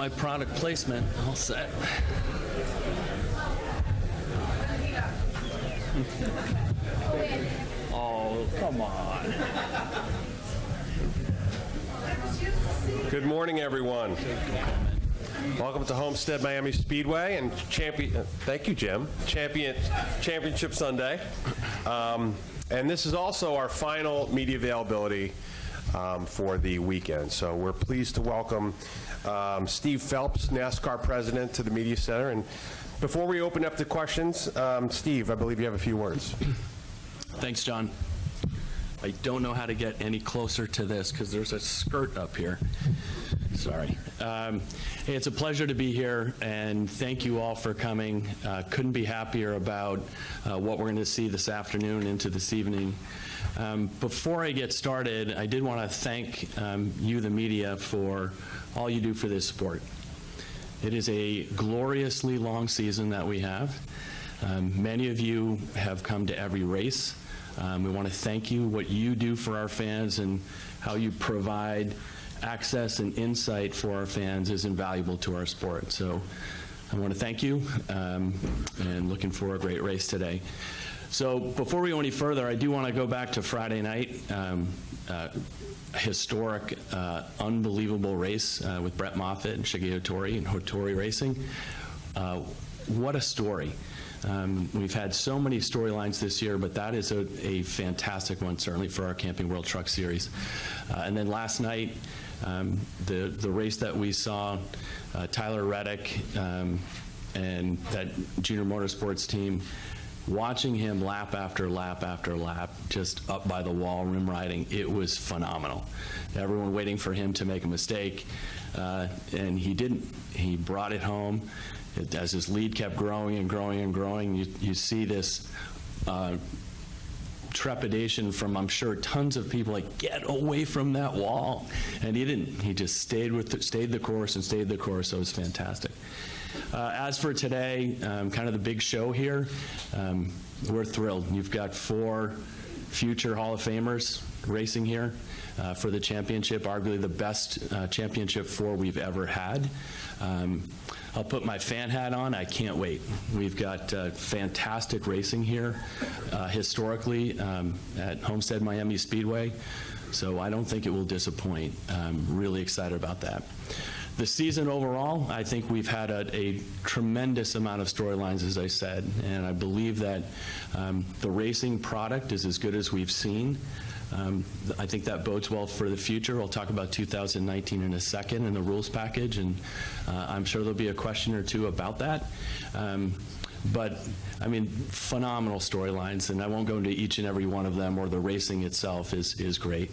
my product placement all set. Oh, come on. Good morning, everyone. Welcome to Homestead Miami Speedway and thank you, Jim. Championship Sunday. And this is also our final media availability for the weekend. So we're pleased to welcome Steve Phelps, NASCAR president, to the media center. And before we open up to questions, Steve, I believe you have a few words. Thanks, John. I don't know how to get any closer to this because there's a skirt up here. Sorry. Hey, it's a pleasure to be here, and thank you all for coming. Couldn't be happier about what we're going to see this afternoon into this evening. Before I get started, I did want to thank you, the media, for all you do for this sport. It is a gloriously long season that we have. Many of you have come to every race. We want to thank you. What you do for our fans and how you provide access and insight for our fans is invaluable to our sport. So I want to thank you and looking for a great race today. So before we go any further, I do want to go back to Friday night. Historic, unbelievable race with Brett Moffitt and Shigeo Hattori and Hattori Racing. What a story. We've had so many storylines this year, but that is a fantastic one, certainly for our Camping World Truck Series. And then last night, the race that we saw, Tyler Reddick and that junior motorsports team, watching him lap after lap after lap, just up by the wall, rim riding, it was phenomenal. Everyone waiting for him to make a mistake, and he didn't. He brought it home. As his lead kept growing and growing and growing, you see this trepidation from, I'm sure, tons of people, like, get away from that wall. And he didn't. He just stayed the course and stayed the course. So it was fantastic. As for today, kind of the big show here, we're thrilled. You've got 4 future Hall of Famers racing here for the championship, arguably the best championship 4 we've ever had. I'll put my fan hat on. I can't wait. We've got fantastic racing here historically at Homestead Miami Speedway, so I don't think it will disappoint. I'm really excited about that. The season overall, I think we've had a tremendous amount of storylines, as I said, and I believe that the racing product is as good as we've seen. I think that bodes well for the future. We'll talk about 2019 in a second and the rules package, and I'm sure there'll be a question or two about that. But, I mean, phenomenal storylines, and I won't go into each and every one of them, or the racing itself is great.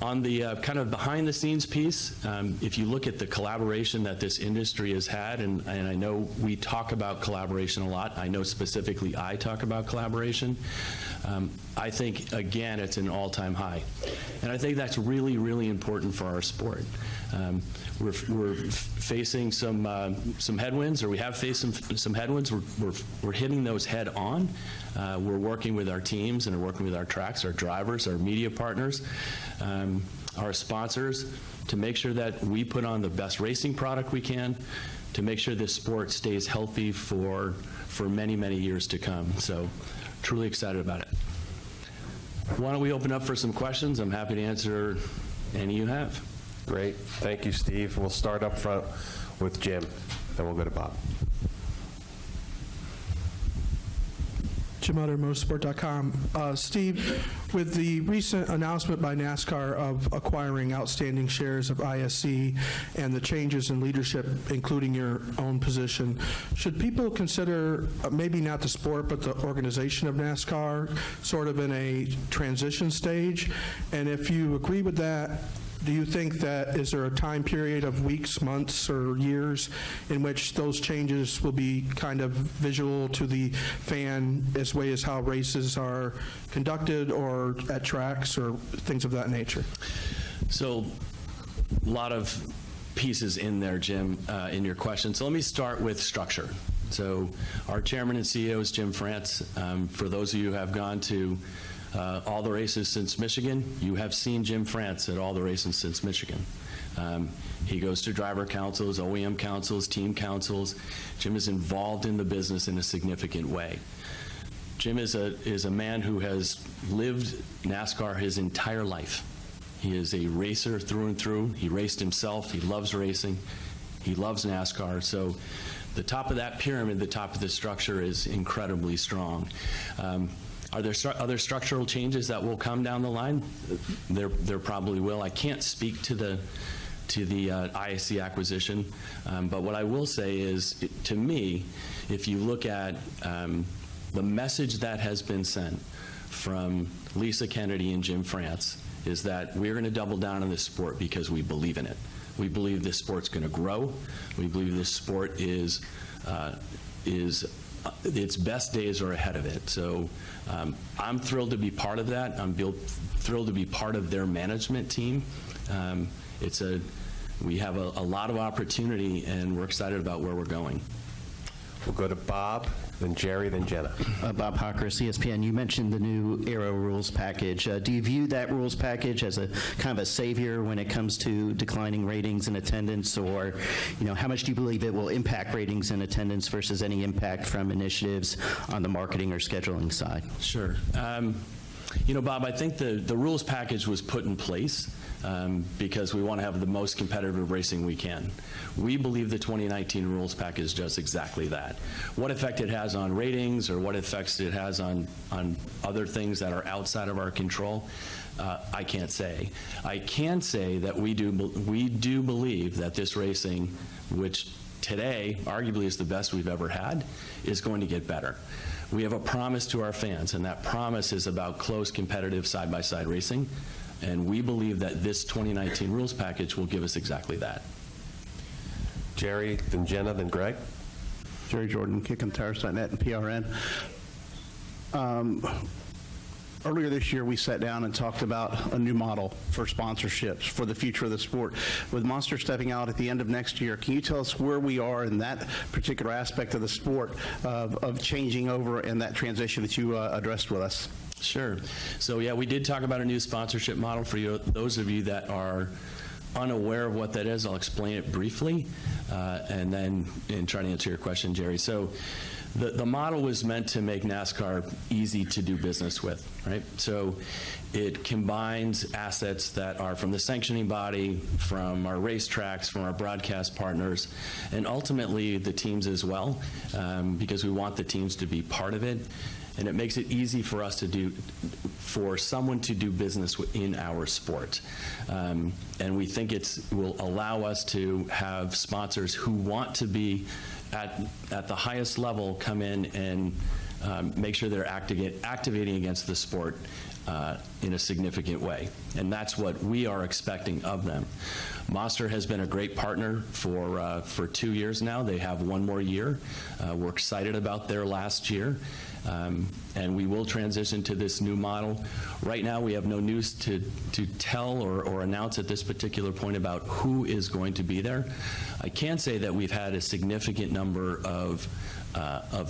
On the kind of behind-the-scenes piece, if you look at the collaboration that this industry has had, and I know we talk about collaboration a lot, I know specifically I talk about collaboration, I think, again, it's an all-time high. And I think that's really, really important for our sport. We're facing some headwinds, or we have faced some headwinds. We're hitting those head on. We're working with our teams and we're working with our tracks, our drivers, our media partners, our sponsors, to make sure that we put on the best racing product we can, to make sure this sport stays healthy for many, many years to come. So truly excited about it. Why don't we open up for some questions? I'm happy to answer any you have. Great. Thank you, Steve. We'll start up front with Jim, then we'll go to Bob. Jim Utter, motorsport.com. Steve, with the recent announcement by NASCAR of acquiring outstanding shares of ISC and the changes in leadership, including your own position, should people consider maybe not the sport but the organization of NASCAR sort of in a transition stage? And if you agree with that, do you think that, is there a time period of weeks, months, or years in which those changes will be kind of visual to the fan as way as how races are conducted or at tracks or things of that nature? So a lot of pieces in there, Jim, in your question. So let me start with structure. So our chairman and CEO is Jim France. For those of you who have gone to all the races since Michigan, you have seen Jim France at all the races since Michigan. He goes to driver councils, OEM councils, team councils. Jim is involved in the business in a significant way. Jim is a man who has lived NASCAR his entire life. He is a racer through and through. He raced himself. He loves racing. He loves NASCAR. So the top of that pyramid, the top of the structure is incredibly strong. Are there other structural changes that will come down the line? There probably will. I can't speak to the ISC acquisition, but what I will say is, to me, if you look at the message that has been sent from Lisa Kennedy and Jim France, is that we're going to double down on this sport because we believe in it. We believe this sport's going to grow. We believe this sport is its best days are ahead of it. So I'm thrilled to be part of that. I'm thrilled to be part of their management team. We have a lot of opportunity, and we're excited about where we're going. We'll go to Bob, then Jerry, then Jenna. Bob Hocker, CSPN. You mentioned the new Aero rules package. Do you view that rules package as a kind of a savior when it comes to declining ratings and attendance, or, how much do you believe it will impact ratings and attendance versus any impact from initiatives on the marketing or scheduling side? Sure. Bob, I think the rules package was put in place because we want to have the most competitive racing we can. We believe the 2019 rules package does exactly that. What effect it has on ratings or what effects it has on other things that are outside of our control, I can't say. I can say that we do believe that this racing, which today arguably is the best we've ever had, is going to get better. We have a promise to our fans, and that promise is about close, competitive, side-by-side racing, and we believe that this 2019 rules package will give us exactly that. Jerry, then Jenna, then Greg. Jerry Jordan, Kick'emTires.net and PRN. Earlier this year, we sat down and talked about a new model for sponsorships for the future of the sport. With Monster stepping out at the end of next year, can you tell us where we are in that particular aspect of the sport of changing over and that transition that you addressed with us? Sure. So, yeah, we did talk about a new sponsorship model. For those of you that are unaware of what that is, I'll explain it briefly and then try to answer your question, Jerry. So the model was meant to make NASCAR easy to do business with, right? So it combines assets that are from the sanctioning body, from our racetracks, from our broadcast partners, and ultimately the teams as well, because we want the teams to be part of it. And it makes it easy for us for someone to do business in our sport. And we think it will allow us to have sponsors who want to be at the highest level come in and make sure they're activating against the sport in a significant way. And that's what we are expecting of them. Monster has been a great partner for 2 years now. They have one more year. We're excited about their last year. And we will transition to this new model. Right now, we have no news to tell or announce at this particular point about who is going to be there. I can say that we've had a significant number of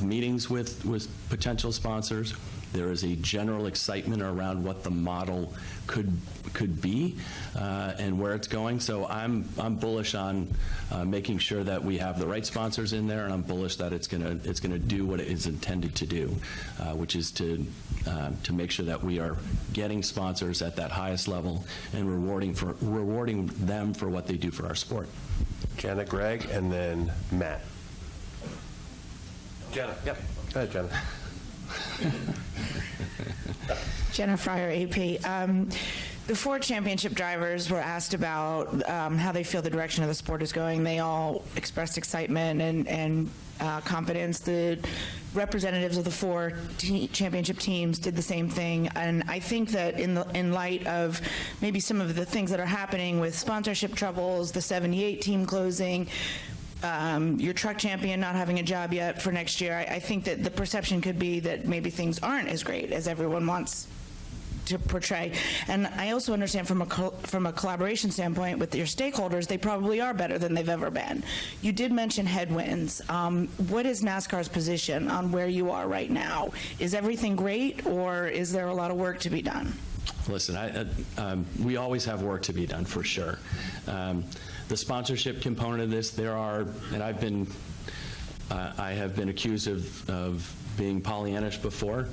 meetings with potential sponsors. There is a general excitement around what the model could be and where it's going. So I'm bullish on making sure that we have the right sponsors in there, and I'm bullish that it's gonna do what it is intended to do, which is to make sure that we are getting sponsors at that highest level and rewarding them for what they do for our sport. Jenna, Greg, and then Matt. Jenna, yep. Go ahead, Jenna. Jenna Fryer, AP. The 4 championship drivers were asked about how they feel the direction of the sport is going. They all expressed excitement and confidence. The representatives of the 4 championship teams did the same thing. And I think that in light of maybe some of the things that are happening with sponsorship troubles, the 78 team closing, your truck champion not having a job yet for next year, I think that the perception could be that maybe things aren't as great as everyone wants to portray. And I also understand from a collaboration standpoint with your stakeholders, they probably are better than they've ever been. You did mention headwinds. What is NASCAR's position on where you are right now? Is everything great, or is there a lot of work to be done? Listen, we always have work to be done, for sure. The sponsorship component of this, and I have been accused of being Pollyannish before.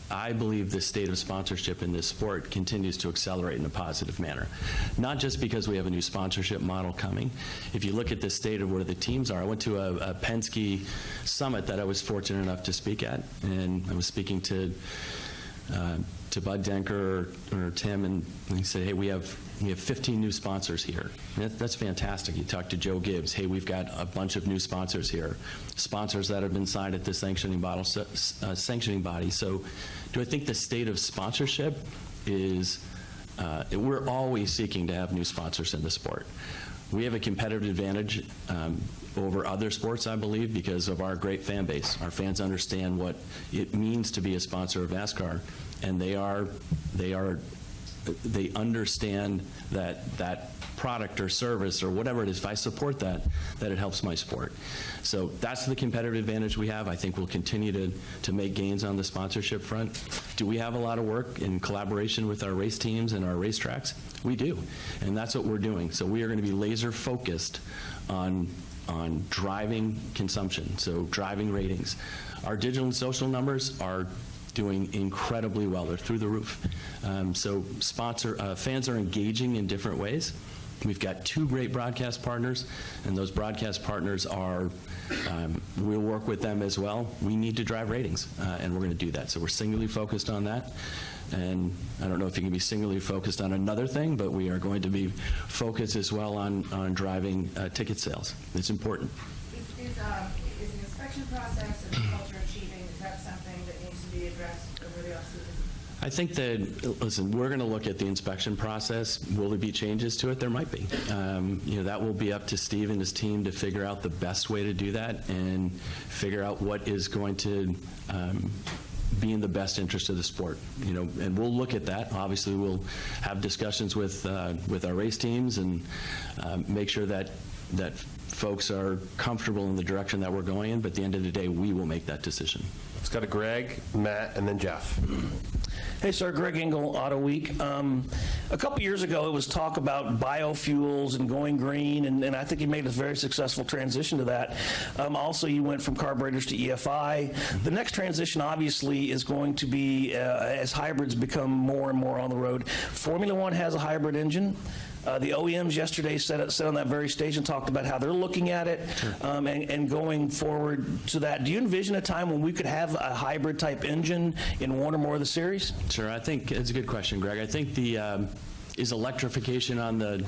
I believe the state of sponsorship in this sport continues to accelerate in a positive manner. Not just because we have a new sponsorship model coming. If you look at the state of where the teams are, I went to a Penske summit that I was fortunate enough to speak at, and I was speaking to Bud Denker or Tim, and he said, hey, we have 15 new sponsors here. And that's fantastic. You talk to Joe Gibbs, hey, we've got a bunch of new sponsors here, sponsors that have been signed at the sanctioning body. So do I think the state of sponsorship is, we're always seeking to have new sponsors in the sport. We have a competitive advantage over other sports, I believe, because of our great fan base. Our fans understand what it means to be a sponsor of NASCAR, and they understand that product or service or whatever it is, if I support that it helps my sport. So that's the competitive advantage we have. I think we'll continue to make gains on the sponsorship front. Do we have a lot of work in collaboration with our race teams and our racetracks? We do, and that's what we're doing. So we are going to be laser focused on driving consumption, so driving ratings. Our digital and social numbers are doing incredibly well. They're through the roof. So fans are engaging in different ways. We've got 2 great broadcast partners, and those broadcast partners we'll work with them as well. We need to drive ratings, and we're going to do that. So we're singularly focused on that. And I don't know if you can be singularly focused on another thing, but we are going to be focused as well on driving ticket sales. It's important. Is the inspection process and the culture achieving, is that something that needs to be addressed over the off-season? I think that, listen, we're going to look at the inspection process. Will there be changes to it? There might be. That will be up to Steve and his team to figure out the best way to do that and figure out what is going to be in the best interest of the sport. And we'll look at that. Obviously, we'll have discussions with our race teams and make sure that folks are comfortable in the direction that we're going in, but at the end of the day, we will make that decision. Let's go to Greg, Matt, and then Jeff. Hey, sir. Greg Engel, Auto Week. A couple years ago, it was talk about biofuels and going green, and I think you made a very successful transition to that. Also, you went from carburetors to EFI. The next transition, obviously, is going to be as hybrids become more and more on the road. Formula One has a hybrid engine. The OEMs yesterday sat on that very stage and talked about how they're looking at it and going forward to that. Do you envision a time when we could have a hybrid type engine in one or more of the series? Sure. I think it's a good question, Greg. I think is electrification on the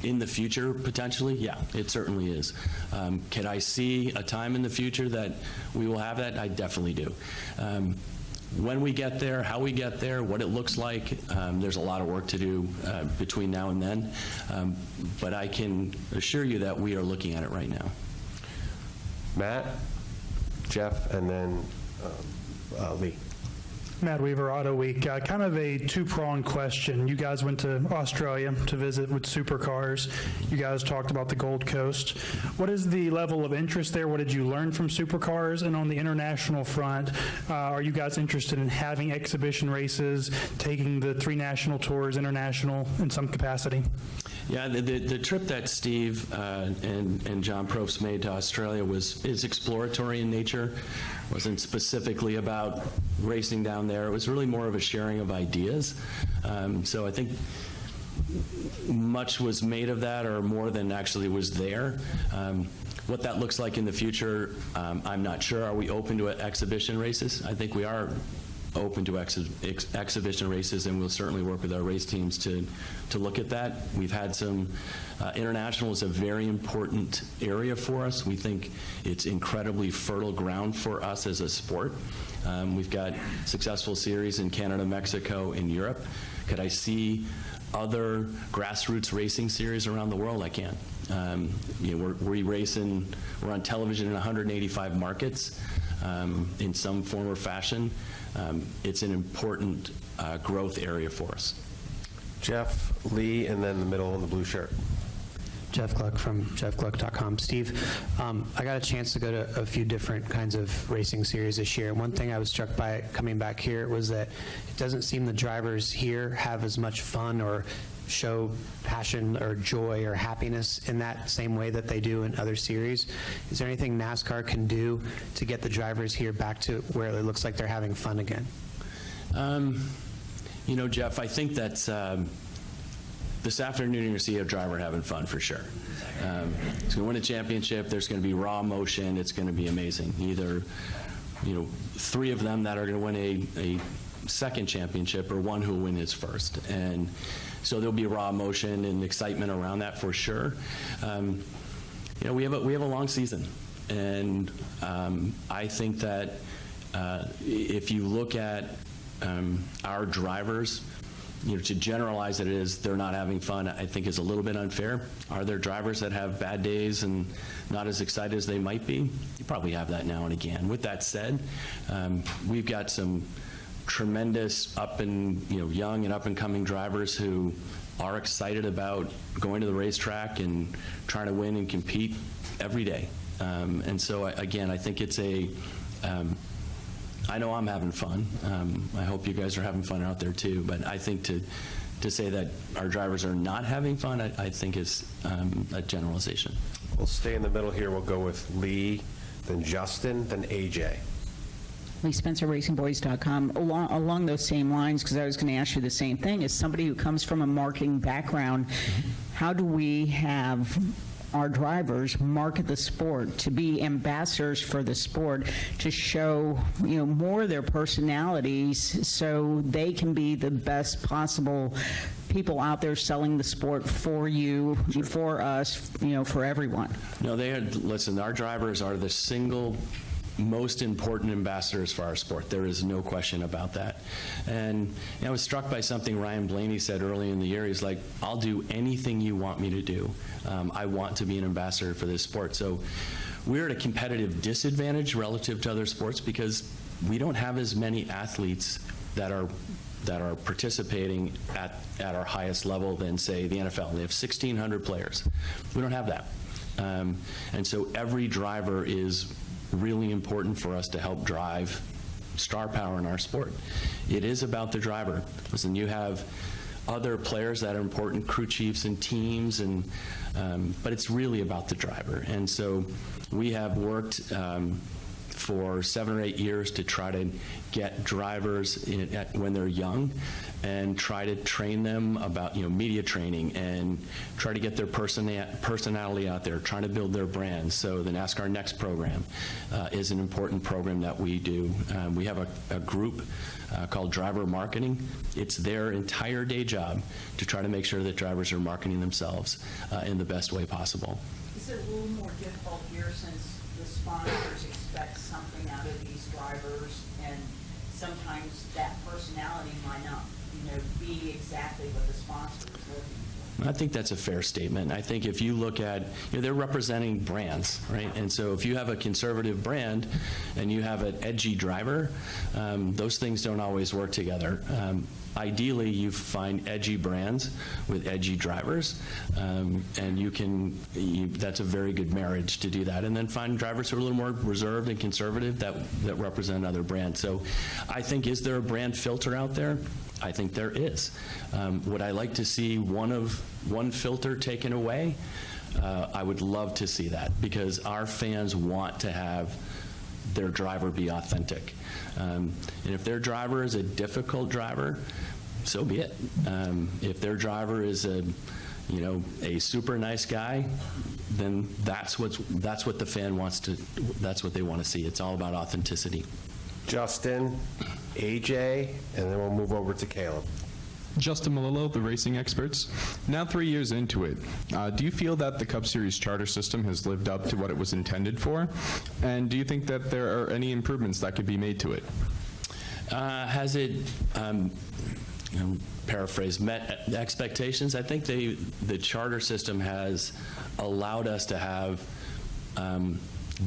in the future potentially? Yeah, it certainly is. Can I see a time in the future that we will have that? I definitely do. When we get there, how we get there, what it looks like, there's a lot of work to do between now and then. But I can assure you that we are looking at it right now. Matt, Jeff, and then Lee. Matt Weaver, Auto Week. Kind of a two-pronged question. You guys went to Australia to visit with supercars. You guys talked about the Gold Coast. What is the level of interest there? What did you learn from supercars? And on the international front, are you guys interested in having exhibition races, taking the 3 national tours international in some capacity? Yeah, the trip that Steve and John Probst made to Australia is exploratory in nature. Wasn't specifically about racing down there. It was really more of a sharing of ideas. So I think much was made of that, or more than actually was there. What that looks like in the future, I'm not sure. Are we open to exhibition races? I think we are open to exhibition races, and we'll certainly work with our race teams to look at that. We've had some international is a very important area for us. We think it's incredibly fertile ground for us as a sport. We've got successful series in Canada, Mexico, and Europe. Could I see other grassroots racing series around the world? I can. We're on television in 185 markets in some form or fashion. It's an important growth area for us. Jeff, Lee, and then the middle in the blue shirt. Jeff Gluck from jeffgluck.com. Steve, I got a chance to go to a few different kinds of racing series this year. One thing I was struck by coming back here was that it doesn't seem the drivers here have as much fun or show passion or joy or happiness in that same way that they do in other series. Is there anything NASCAR can do to get the drivers here back to where it looks like they're having fun again? You know, Jeff, I think that's this afternoon you're going to see a driver having fun for sure. He's going to win a championship. There's going to be raw emotion. It's going to be amazing. Either, you know, 3 of them that are going to win a second championship or 1 who will win his first. And so there'll be raw emotion and excitement around that for sure. You know, we have a long season, and I think that if you look at our drivers, you know, to generalize it as they're not having fun, I think is a little bit unfair. Are there drivers that have bad days and not as excited as they might be? You probably have that now and again. With that said, we've got some tremendous young and up and coming drivers who are excited about going to the racetrack and trying to win and compete every day. And so again, I think it's I know I'm having fun. I hope you guys are having fun out there too, but I think to say that our drivers are not having fun, I think is a generalization. We'll stay in the middle here. We'll go with Lee, then Justin, then AJ. Lee Spencer, RacingBoys.com. Along those same lines, because I was going to ask you the same thing, as somebody who comes from a marketing background, how do we have our drivers market the sport, to be ambassadors for the sport, to show, you know, more of their personalities so they can be the best possible people out there selling the sport for you, for us, you know, for everyone? No, listen, our drivers are the single most important ambassadors for our sport. There is no question about that. And I was struck by something Ryan Blaney said early in the year. He's like, I'll do anything you want me to do. I want to be an ambassador for this sport. So we're at a competitive disadvantage relative to other sports because we don't have as many athletes that are participating at our highest level than, say, the NFL. They have 1,600 players. We don't have that. And so every driver is really important for us to help drive star power in our sport. It is about the driver. Listen, you have other players that are important, crew chiefs and teams, and but it's really about the driver. And so we have worked for 7 or 8 years to try to get drivers when they're young and try to train them about, you know, media training and try to get their personality out there, trying to build their brand. So the NASCAR Next program is an important program that we do. We have a group called Driver Marketing. It's their entire day job to try to make sure that drivers are marketing themselves in the best way possible. Is it a little more difficult here since the sponsors expect something out of these drivers, and sometimes that personality might not, you know, be exactly what the sponsor is looking for? I think that's a fair statement. I think if you look at, you know, they're representing brands, right? And so if you have a conservative brand and you have an edgy driver, those things don't always work together. Ideally, you find edgy brands with edgy drivers, and that's a very good marriage to do that. And then find drivers who are a little more reserved and conservative that represent other brands. So I think, is there a brand filter out there? I think there is. Would I like to see one filter taken away? I would love to see that, because our fans want to have their driver be authentic. And if their driver is a difficult driver, so be it. If their driver is a super nice guy, then that's what the fan wants to. That's what they want to see. It's all about authenticity. Justin, AJ, and then we'll move over to Caleb. Justin Malillo, the Racing Experts. Now 3 years into it, do you feel that the Cup Series charter system has lived up to what it was intended for? And do you think that there are any improvements that could be made to it? Has it, paraphrase, met expectations? I think the charter system has allowed us to have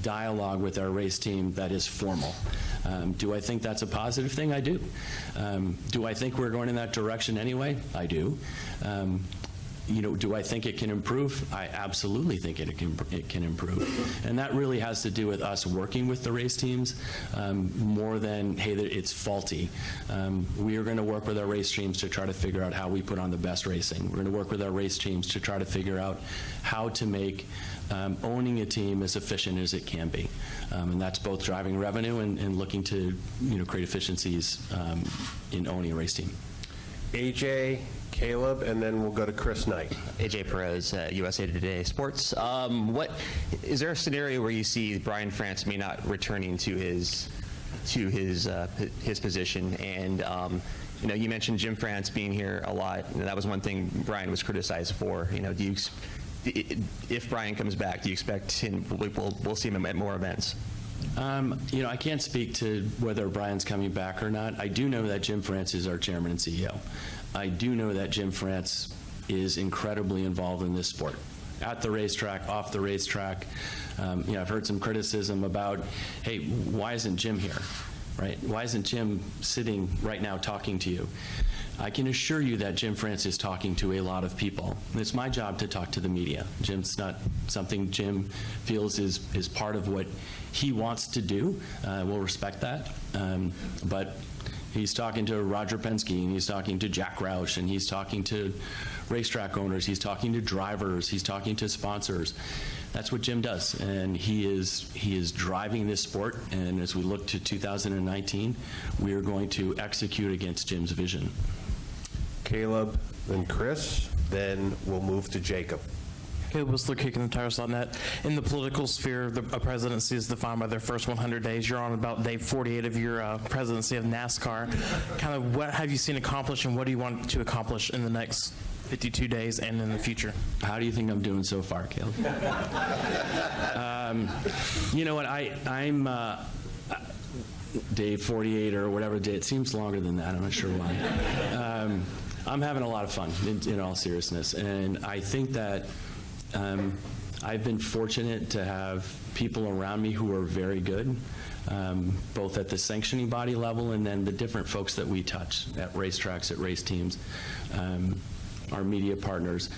dialogue with our race team that is formal. Do I think that's a positive thing? I do. Do I think we're going in that direction anyway? I do. do I think it can improve? I absolutely think it can improve. And that really has to do with us working with the race teams more than, hey, it's faulty. We are going to work with our race teams to try to figure out how we put on the best racing. We're going to work with our race teams to try to figure out how to make owning a team as efficient as it can be. And that's both driving revenue and looking to create efficiencies in owning a race team. AJ, Caleb, and then we'll go to Chris Knight. AJ Perez, USA Today Sports. What is there a scenario where you see Brian France may not returning to his position? And you mentioned Jim France being here a lot, and that was one thing Brian was criticized for. If Brian comes back, do you expect him? We'll see him at more events. I can't speak to whether Brian's coming back or not. I do know that Jim France is our chairman and CEO. I do know that Jim France is incredibly involved in this sport, at the racetrack, off the racetrack. I've heard some criticism about, hey, why isn't Jim here, right? Why isn't Jim sitting right now talking to you? I can assure you that Jim France is talking to a lot of people. It's my job to talk to the media. Jim's not something Jim feels is part of what he wants to do. We'll respect that. But he's talking to Roger Penske, and he's talking to Jack Roush, and he's talking to racetrack owners, he's talking to drivers, he's talking to sponsors. That's what Jim does, and he is driving this sport, and as we look to 2019, we are going to execute against Jim's vision. Caleb, then Chris, then we'll move to Jacob. Caleb Whistler, kicking the tires on that. In the political sphere, a presidency is defined by their first 100 days. You're on about day 48 of your presidency of NASCAR. Kind of what have you seen accomplished, and what do you want to accomplish in the next 52 days and in the future? How do you think I'm doing so far, Caleb? You know what, I'm day 48 or whatever day. It seems longer than that. I'm not sure why. I'm having a lot of fun, in all seriousness. And I think that I've been fortunate to have people around me who are very good, both at the sanctioning body level and then the different folks that we touch at racetracks, at race teams, our media partners.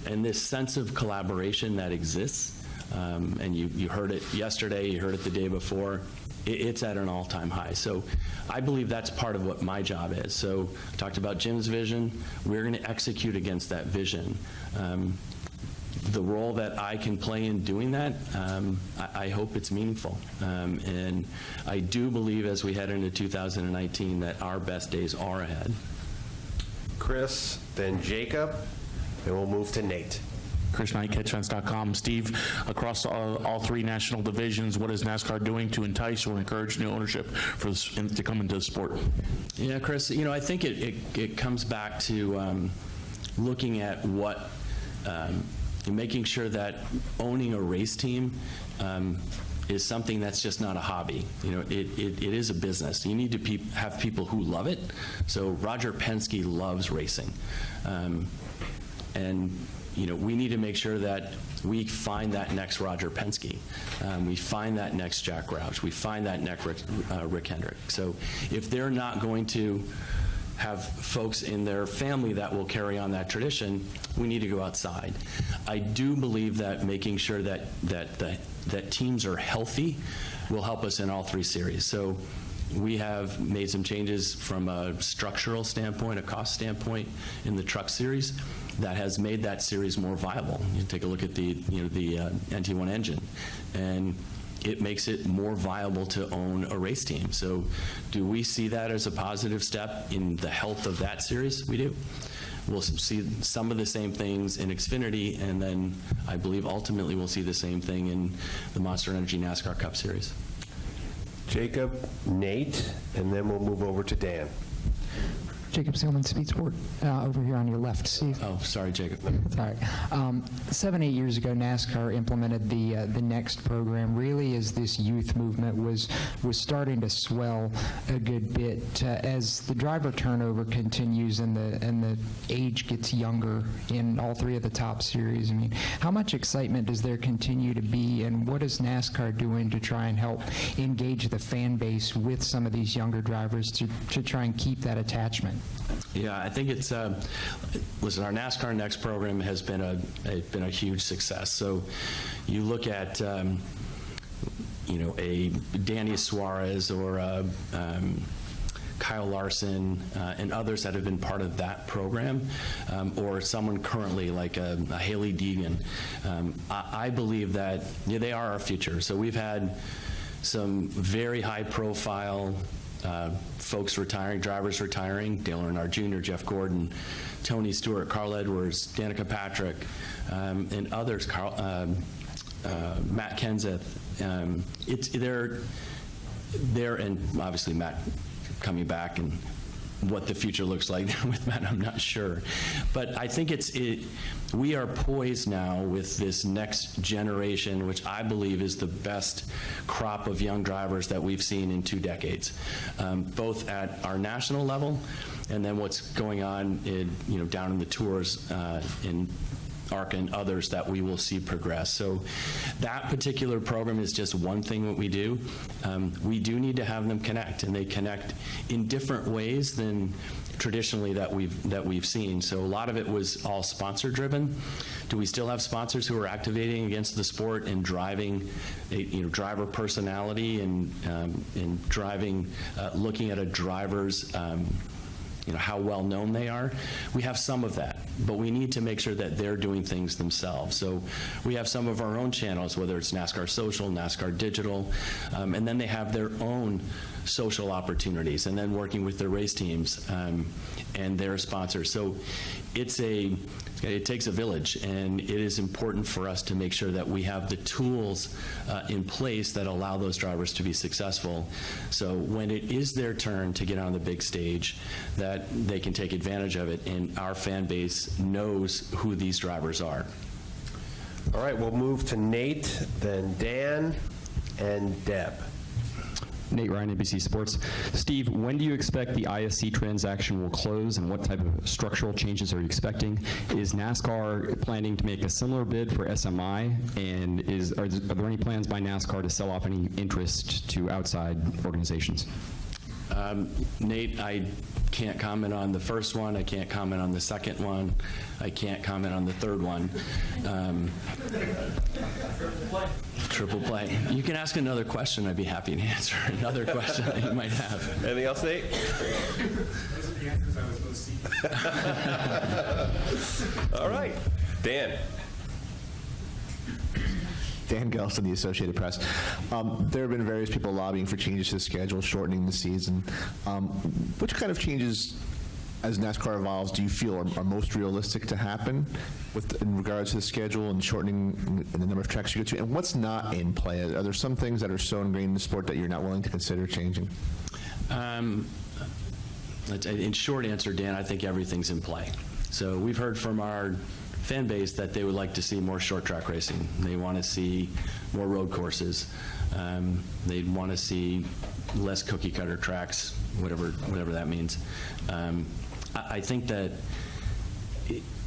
And this sense of collaboration that exists, and you heard it yesterday, you heard it the day before, it's at an all-time high. So I believe that's part of what my job is. So I talked about Jim's vision. We're going to execute against that vision. The role that I can play in doing that, I hope it's meaningful. And I do believe as we head into 2019 that our best days are ahead. Chris, then Jacob, and we'll move to Nate. Chris Knight, catchfence.com. Steve, across all three national divisions, what is NASCAR doing to entice or encourage new ownership to come into the sport? Yeah, Chris, I think it comes back to looking at what, making sure that owning a race team is something that's just not a hobby. It is a business. You need to have people who love it. So Roger Penske loves racing. And we need to make sure that we find that next Roger Penske. We find that next Jack Roush. We find that next Rick Hendrick. So if they're not going to have folks in their family that will carry on that tradition, we need to go outside. I do believe that making sure that teams are healthy will help us in all three series. So we have made some changes from a structural standpoint, a cost standpoint in the truck series that has made that series more viable. You take a look at the NT1 engine, and it makes it more viable to own a race team. So do we see that as a positive step in the health of that series? We do. We'll see some of the same things in Xfinity, and then I believe ultimately we'll see the same thing in the Monster Energy NASCAR Cup Series. Jacob, Nate, and then we'll move over to Dan. Jacob Seelman, Speed Sport, over here on your left, Steve. Oh, sorry, Jacob. Sorry. 7-8 years ago, NASCAR implemented the NEXT program. Really, as this youth movement was starting to swell a good bit, as the driver turnover continues and the age gets younger in all three of the top series. I mean, how much excitement does there continue to be, and what is NASCAR doing to try and help engage the fan base with some of these younger drivers to try and keep that attachment? Yeah, I think it's, listen, our NASCAR Next program has been a huge success. So you look at, you know, a Danny Suarez or Kyle Larson and others that have been part of that program, or someone currently like a Haley Deegan. I believe that they are our future. So we've had some very high-profile folks retiring, drivers retiring, Dale Earnhardt Jr., Jeff Gordon, Tony Stewart, Carl Edwards, Danica Patrick, and others, Matt Kenseth. They're and obviously Matt coming back, and what the future looks like with Matt, I'm not sure. But I think we are poised now with this next generation, which I believe is the best crop of young drivers that we've seen in 2 decades, both at our national level and then what's going on down in the tours in ARCA and others that we will see progress. So that particular program is just one thing that we do. We do need to have them connect, and they connect in different ways than traditionally that we've seen. So a lot of it was all sponsor driven. Do we still have sponsors who are activating against the sport and driving driver personality and driving, looking at a driver's how well known they are? We have some of that, but we need to make sure that they're doing things themselves. So we have some of our own channels, whether it's NASCAR Social, NASCAR Digital, and then they have their own social opportunities, and then working with their race teams and their sponsors. So it takes a village, and it is important for us to make sure that we have the tools in place that allow those drivers to be successful. So when it is their turn to get on the big stage, that they can take advantage of it, and our fan base knows who these drivers are. All right, we'll move to Nate, then Dan, and Deb. Nate Ryan, ABC Sports. Steve, when do you expect the ISC transaction will close, and what type of structural changes are you expecting? Is NASCAR planning to make a similar bid for SMI, and are there any plans by NASCAR to sell off any interest to outside organizations? Nate, I can't comment on the first one. I can't comment on the second one. I can't comment on the third one. Triple play. You can ask another question. I'd be happy to answer another question that you might have. Anything else, Nate? Those are the answers I was supposed to see. All right. Dan. Dan Gelston, the Associated Press. There have been various people lobbying for changes to the schedule, shortening the season. Which kind of changes, as NASCAR evolves, do you feel are most realistic to happen in regards to the schedule and shortening the number of tracks you go to? And what's not in play? Are there some things that are so ingrained in the sport that you're not willing to consider changing? In short answer, Dan, I think everything's in play. So we've heard from our fan base that they would like to see more short track racing. They want to see more road courses. They'd want to see less cookie cutter tracks, whatever that means. I think that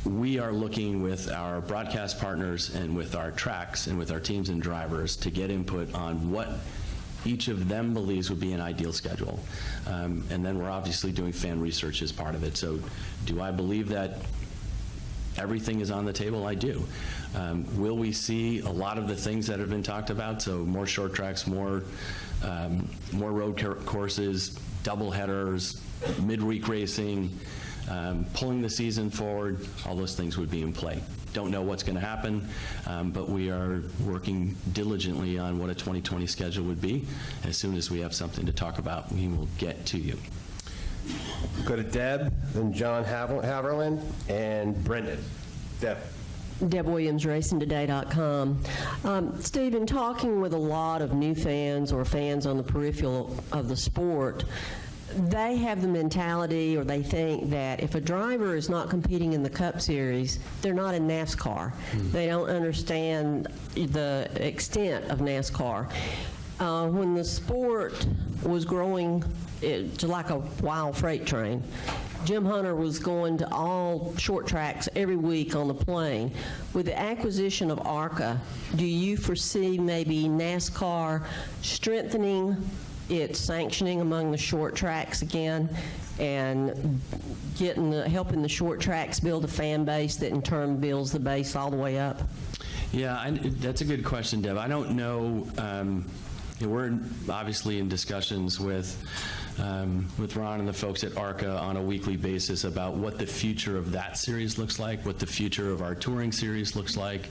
we are looking with our broadcast partners and with our tracks and with our teams and drivers to get input on what each of them believes would be an ideal schedule. And then we're obviously doing fan research as part of it. So do I believe that everything is on the table? I do. Will we see a lot of the things that have been talked about? So more short tracks, more road courses, double headers, midweek racing, pulling the season forward, all those things would be in play. Don't know what's going to happen, but we are working diligently on what a 2020 schedule would be. As soon as we have something to talk about, we will get to you. Go to Deb, then John Haverland, and Brendan. Deb. Deb Williams, RacingToday.com. Steve, in talking with a lot of new fans or fans on the peripheral of the sport, they have the mentality, or they think that if a driver is not competing in the Cup Series, they're not in NASCAR. They don't understand the extent of NASCAR. When the sport was growing like a wild freight train, Jim Hunter was going to all short tracks every week on the plane. With the acquisition of ARCA, do you foresee maybe NASCAR strengthening it's sanctioning among the short tracks again, and helping the short tracks build a fan base that in turn builds the base all the way up? Yeah, that's a good question, Deb. I don't know. We're obviously in discussions with Ron and the folks at ARCA on a weekly basis about what the future of that series looks like, what the future of our touring series looks like.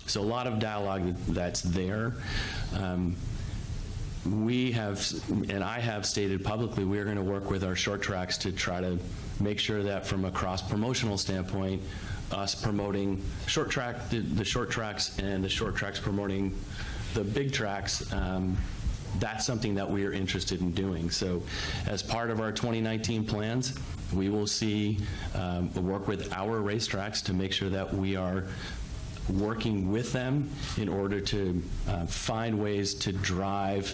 So a lot of dialogue that's there. We have, and I have stated publicly, we are going to work with our short tracks to try to make sure that from a cross-promotional standpoint, us promoting short track, the short tracks, and the short tracks promoting the big tracks, that's something that we are interested in doing. So as part of our 2019 plans, we will work with our racetracks to make sure that we are working with them in order to find ways to drive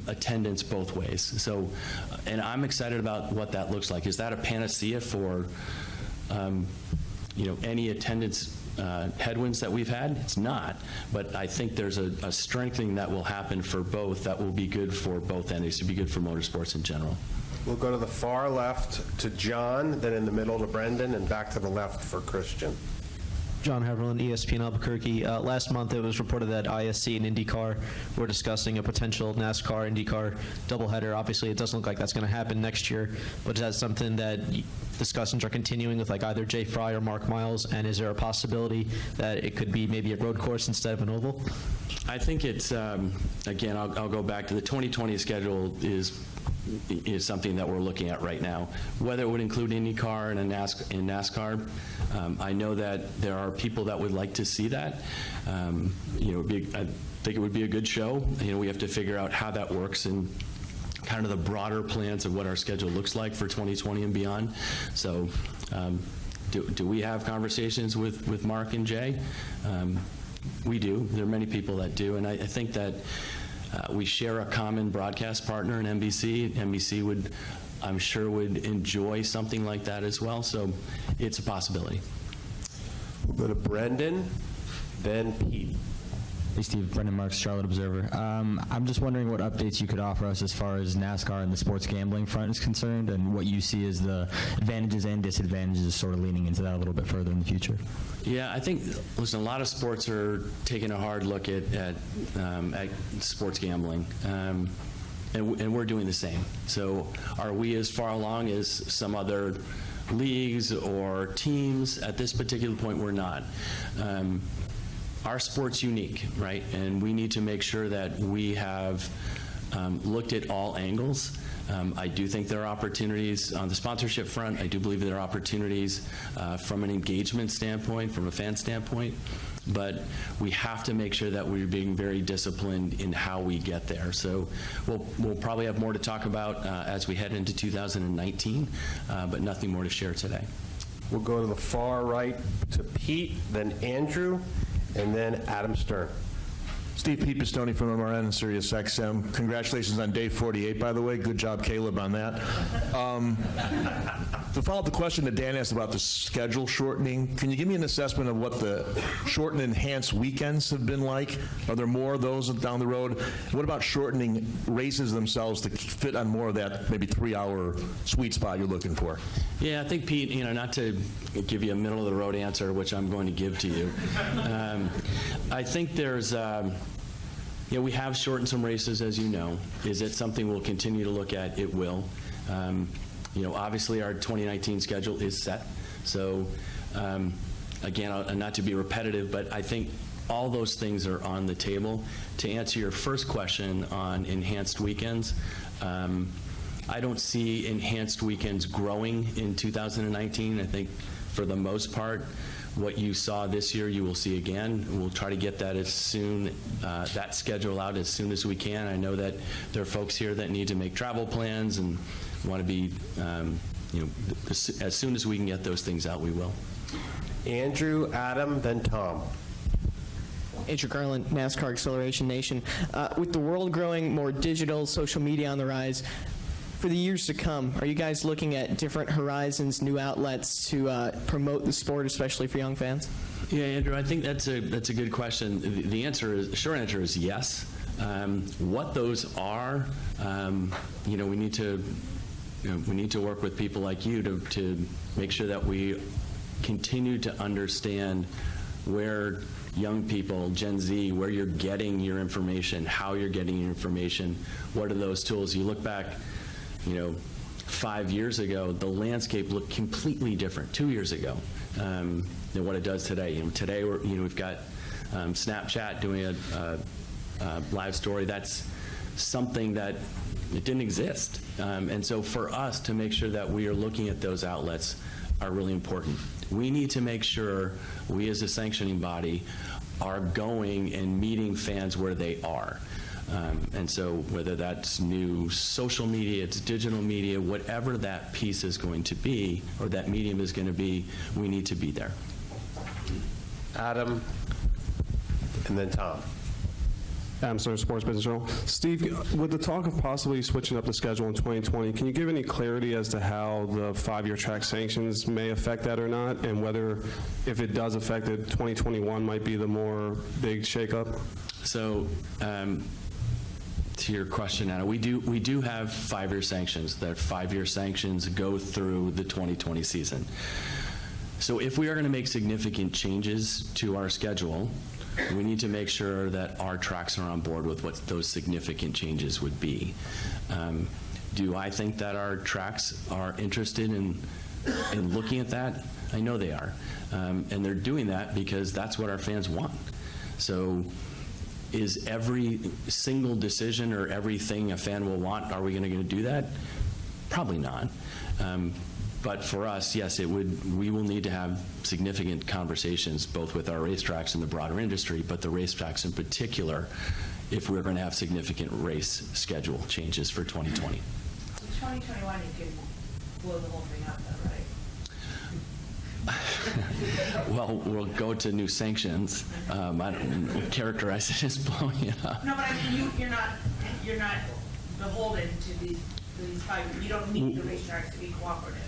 attendance both ways. So, and I'm excited about what that looks like. Is that a panacea for any attendance headwinds that we've had? It's not, but I think there's a strengthening that will happen for both that will be good for both entities, to be good for motorsports in general. We'll go to the far left to John, then in the middle to Brendan, and back to the left for Christian. John Heverland, ESPN Albuquerque. Last month it was reported that ISC and IndyCar were discussing a potential NASCAR IndyCar doubleheader. Obviously, it doesn't look like that's going to happen next year, but is that something that discussions are continuing with, like either Jay Fry or Mark Miles? And is there a possibility that it could be maybe a road course instead of an oval? I think it's, again, I'll go back to the 2020 schedule is something that we're looking at right now. Whether it would include IndyCar and NASCAR, I know that there are people that would like to see that. I think it would be a good show. We have to figure out how that works and kind of the broader plans of what our schedule looks like for 2020 and beyond. So do we have conversations with Mark and Jay? We do. There are many people that do, and I think that we share a common broadcast partner in NBC. NBC would, I'm sure, would enjoy something like that as well, so it's a possibility. We'll go to Brendan, then Pete. Hey, Steve. Brendan Marks, Charlotte Observer. I'm just wondering what updates you could offer us as far as NASCAR and the sports gambling front is concerned, and what you see as the advantages and disadvantages, sort of leaning into that a little bit further in the future. Yeah, I think, listen, a lot of sports are taking a hard look at sports gambling, and we're doing the same. So are we as far along as some other leagues or teams? At this particular point, we're not. Our sport's unique, right? And we need to make sure that we have looked at all angles. I do think there are opportunities on the sponsorship front. I do believe there are opportunities from an engagement standpoint, from a fan standpoint. But we have to make sure that we're being very disciplined in how we get there. So we'll probably have more to talk about as we head into 2019, but nothing more to share today. We'll go to the far right to Pete, then Andrew, and then Adam Stern. Steve, Pete Pistone from MRN and Sirius XM. Congratulations on day 48, by the way. Good job, Caleb, on that. To follow up the question that Dan asked about the schedule shortening, can you give me an assessment of what the shortened enhanced weekends have been like? Are there more of those down the road? What about shortening races themselves to fit on more of that maybe 3-hour sweet spot you're looking for? Yeah, I think, Pete, not to give you a middle-of-the-road answer, which I'm going to give to you. I think there's, we have shortened some races, as you know. Is it something we'll continue to look at? It will. Obviously, our 2019 schedule is set. So, again, not to be repetitive, but I think all those things are on the table. To answer your first question on enhanced weekends, I don't see enhanced weekends growing in 2019. I think for the most part, what you saw this year, you will see again. We'll try to get that that schedule out as soon as we can. I know that there are folks here that need to make travel plans and want to be, as soon as we can get those things out, we will. Andrew, Adam, then Tom. Andrew Garland, NASCAR Acceleration Nation. With the world growing more digital, social media on the rise, for the years to come, are you guys looking at different horizons, new outlets to promote the sport, especially for young fans? Yeah, Andrew, I think that's a good question. The short answer is yes. What those are, we need to work with people like you to make sure that we continue to understand where young people, Gen Z, where you're getting your information, how you're getting your information, what are those tools. You look back, 5 years ago, the landscape looked completely different, 2 years ago, than what it does today. Today, we've got Snapchat doing a live story. That's something that it didn't exist. And so for us to make sure that we are looking at those outlets are really important. We need to make sure we as a sanctioning body are going and meeting fans where they are. And so whether that's new social media, it's digital media, whatever that piece is going to be, or that medium is going to be, we need to be there. Adam, and then Tom. Adam Stern, Sports Business Journal. Steve, with the talk of possibly switching up the schedule in 2020, can you give any clarity as to how the 5-year track sanctions may affect that or not, and whether, if it does affect it, 2021 might be the more big shakeup? So, to your question, Anna, we do have 5-year sanctions. That 5-year sanctions go through the 2020 season. So if we are going to make significant changes to our schedule, we need to make sure that our tracks are on board with what those significant changes would be. Do I think that our tracks are interested in looking at that? I know they are. And they're doing that because that's what our fans want. So is every single decision or everything a fan will want, are we going to do that? Probably not. But for us, yes, we will need to have significant conversations both with our racetracks and the broader industry, but the racetracks in particular, if we're going to have significant race schedule changes for 2020. In 2021, you can blow the whole thing up, though, right? Well, we'll go to new sanctions. I don't characterize it as blowing it up. No, but I mean, you're not beholden to these 5. You don't need the racetracks to be cooperative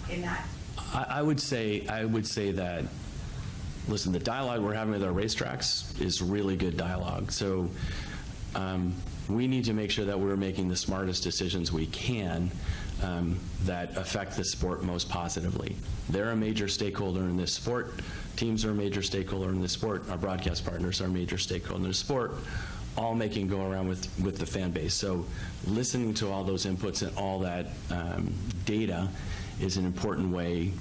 in that. I would say that, listen, the dialogue we're having with our racetracks is really good dialogue. So we need to make sure that we're making the smartest decisions we can that affect the sport most positively. They're a major stakeholder in this sport. Teams are a major stakeholder in this sport. Our broadcast partners are a major stakeholder in this sport, all making go around with the fan base. So listening to all those inputs and all that data is an important way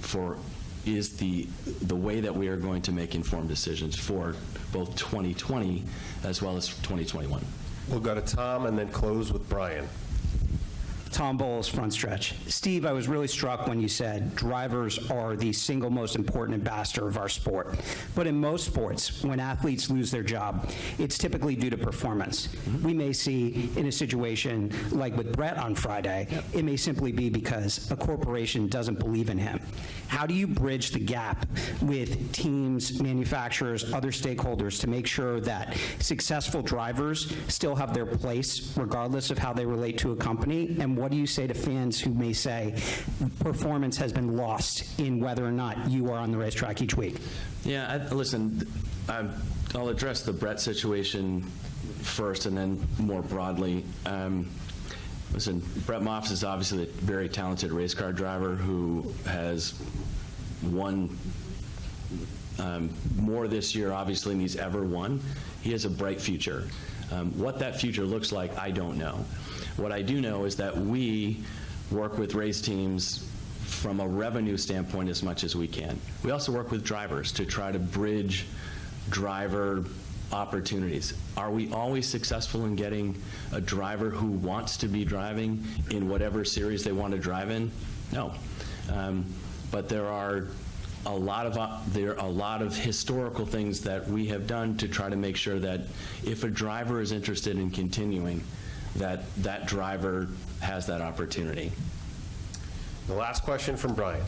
is the way that we are going to make informed decisions for both 2020 as well as 2021. We'll go to Tom and then close with Brian. Tom Bowles, Front Stretch. Steve, I was really struck when you said drivers are the single most important ambassador of our sport. But in most sports, when athletes lose their job, it's typically due to performance. We may see in a situation like with Brett on Friday, it may simply be because a corporation doesn't believe in him. How do you bridge the gap with teams, manufacturers, other stakeholders to make sure that successful drivers still have their place regardless of how they relate to a company? And what do you say to fans who may say performance has been lost in whether or not you are on the racetrack each week? Yeah, listen, I'll address the Brett situation first and then more broadly. Listen, Brett Moffitt is obviously a very talented race car driver who has won more this year, obviously, than he's ever won. He has a bright future. What that future looks like, I don't know. What I do know is that we work with race teams from a revenue standpoint as much as we can. We also work with drivers to try to bridge driver opportunities. Are we always successful in getting a driver who wants to be driving in whatever series they want to drive in? No. But there are a lot of historical things that we have done to try to make sure that if a driver is interested in continuing, that driver has that opportunity. The last question from Brian.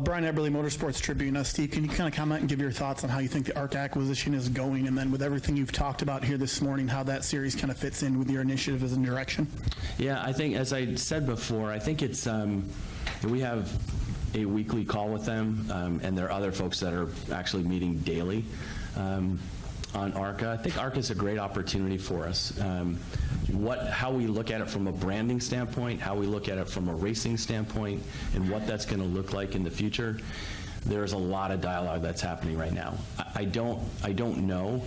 Brian Eberly, Motorsports Tribune. Steve, can you kind of comment and give your thoughts on how you think the ARC acquisition is going, and then with everything you've talked about here this morning, how that series kind of fits in with your initiative as a direction? Yeah, I think, as I said before, I think it's, we have a weekly call with them, and there are other folks that are actually meeting daily. ARCA, I think ARCA is a great opportunity for us. How we look at it from a branding standpoint, how we look at it from a racing standpoint, and what that's going to look like in the future, there is a lot of dialogue that's happening right now. I don't know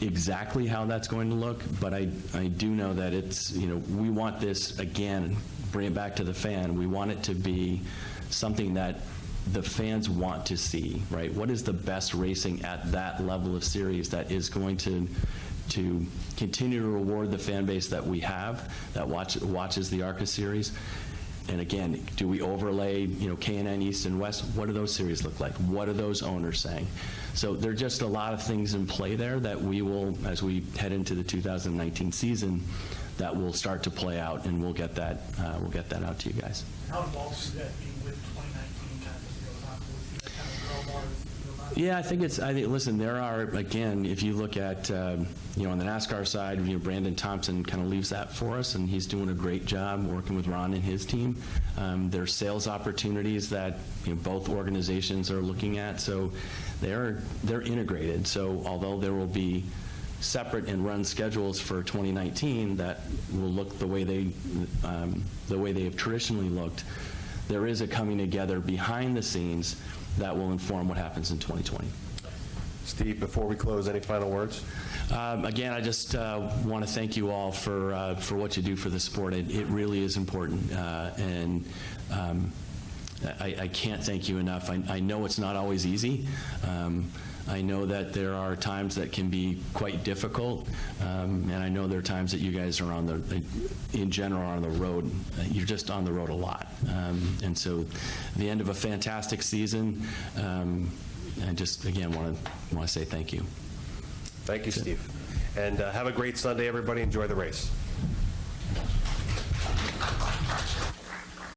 exactly how that's going to look, but I do know that it's, we want this, again, bring it back to the fan. We want it to be something that the fans want to see, right? What is the best racing at that level of series that is going to continue to reward the fan base that we have, that watches the ARCA series? And again, do we overlay, K&N East and West? What do those series look like? What are those owners saying? So there are just a lot of things in play there that we will, as we head into the 2019 season, that will start to play out, and we'll get that out to you guys. How involved should that be with 2019 kind of goes on? Will we see that kind of grow more as we go on? Yeah, I think, listen, there are, again, if you look at, on the NASCAR side, Brandon Thompson kind of leaves that for us, and he's doing a great job working with Ron and his team. There's sales opportunities that both organizations are looking at, so they're integrated. So although there will be separate and run schedules for 2019 that will look the way they have traditionally looked, there is a coming together behind the scenes that will inform what happens in 2020. Steve, before we close, any final words? Again, I just want to thank you all for what you do for the sport. It really is important, and I can't thank you enough. I know it's not always easy. I know that there are times that can be quite difficult, and I know there are times that you guys are in general, on the road. You're just on the road a lot. And so the end of a fantastic season, I just, again, want to say thank you. Thank you, Steve. And have a great Sunday, everybody. Enjoy the race.